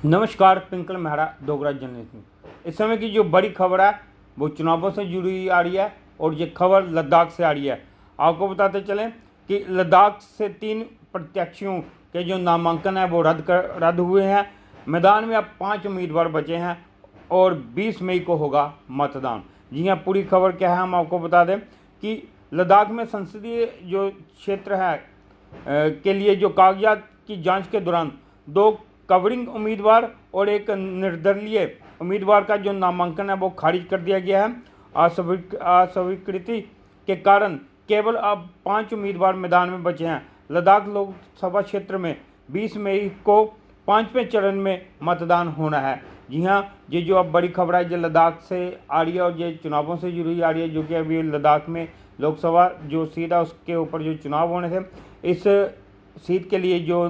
नमस्कार, पिंकल मेहरा डोगरा जर्नलिस्ट। इस समय की जो बड़ी खबर है वो चुनावों से जुड़ी आ रही है और ये खबर लद्दाख से आ रही है। आपको बताते चलें कि लद्दाख से 3 प्रत्याशियों के जो नामांकन है वो रद्द हुए हैं। मैदान में अब 5 उम्मीदवार बचे हैं और 20 मई को होगा मतदान। जी हाँ, पूरी खबर क्या है हम आपको बता दें कि लद्दाख में संसदीय जो क्षेत्र है के लिए जो कागजात की जांच के दौरान 2 कवरिंग उम्मीदवार और एक निर्दलीय उम्मीदवार का जो नामांकन है वो खारिज कर दिया गया है। अस्वीकृति के कारण केवल अब 5 उम्मीदवार मैदान में बचे हैं। लद्दाख लोकसभा क्षेत्र में 20 मई को 5वें चरण में मतदान होना है। जी हाँ, ये जो अब बड़ी खबर है ये लद्दाख से आ रही है और ये चुनावों से जुड़ी आ रही है, जो कि अभी लद्दाख में लोकसभा जो सीट है उसके ऊपर जो चुनाव होने थे, इस सीट के लिए जो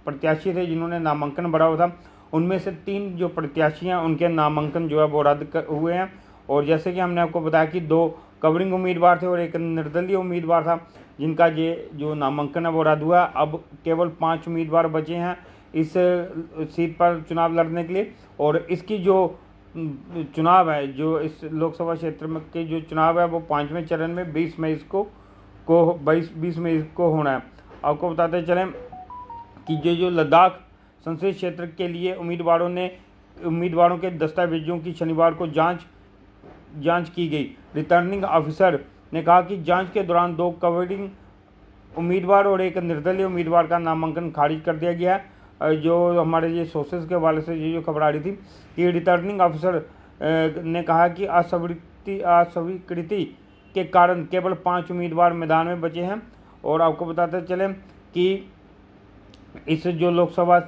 प्रत्याशी थे जिन्होंने नामांकन भरा हुआ था, उनमें से 3 जो प्रत्याशी हैं उनके नामांकन जो है वो रद्द हुए हैं। और जैसे कि हमने आपको बताया कि 2 कवरिंग उम्मीदवार थे और एक निर्दलीय उम्मीदवार था जिनका ये जो नामांकन है वो रद्द हुआ। अब केवल 5 उम्मीदवार बचे हैं इस सीट पर चुनाव लड़ने के लिए। और इसकी जो चुनाव है, जो इस लोकसभा क्षेत्र में के जो चुनाव है वो 5वें चरण में 20 मई को होना है। आपको बताते चलें कि जो लद्दाख संसदीय क्षेत्र के लिए उम्मीदवारों के दस्तावेजों की शनिवार को जांच की गई। रिटर्निंग ऑफिसर ने कहा कि जांच के दौरान 2 कवरिंग उम्मीदवार और एक निर्दलीय उम्मीदवार का नामांकन खारिज कर दिया गया है। जो हमारे ये सोर्सेज के हवाले से जो खबर आ रही थी कि रिटर्निंग ऑफिसर ने कहा कि अस्वीकृति के कारण केवल 5 उम्मीदवार मैदान में बचे हैं। और आपको बताते चलें कि इस जो लोकसभा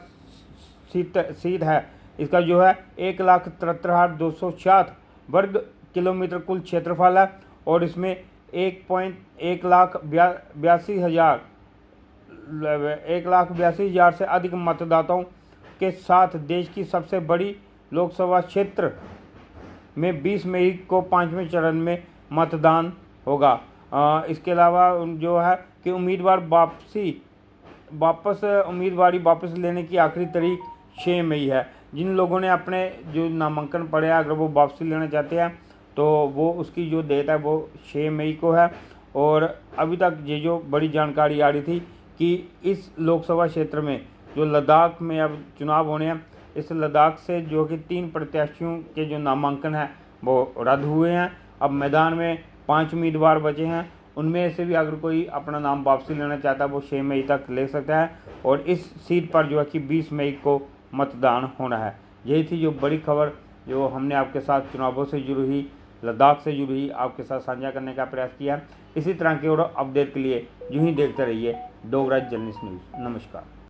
सीट है इसका जो है 1,73,266 वर्ग किलोमीटर कुल क्षेत्रफल है और इसमें 1,82,000 से अधिक मतदाताओं के साथ देश की सबसे बड़ी लोकसभा क्षेत्र में 20 मई को 5वें चरण में मतदान होगा। इसके अलावा जो है कि उम्मीदवारी वापस लेने की आखिरी तारीख 6 मई है। जिन लोगों ने अपने जो नामांकन पड़े हैं अगर वो वापसी लेना चाहते हैं तो वो उसकी जो डेट है वो 6 मई को है। और अभी तक ये जो बड़ी जानकारी आ रही थी कि इस लोकसभा क्षेत्र में जो लद्दाख में अब चुनाव होने हैं, इस लद्दाख से जो कि 3 प्रत्याशियों के जो नामांकन है वो रद्द हुए हैं। अब मैदान में 5 उम्मीदवार बचे हैं, उनमें से भी अगर कोई अपना नाम वापसी लेना चाहता है वो 6 मई तक ले सकता है। और इस सीट पर जो है कि 20 मई को मतदान होना है। यही थी जो बड़ी खबर जो हमने आपके साथ चुनावों से जुड़ी हुई, लद्दाख से जुड़ी हुई आपके साथ साझा करने का प्रयास किया। इसी तरह के और अपडेट के लिए यूं ही देखते रहिए डोगरा जर्नलिस्ट न्यूज़। नमस्कार।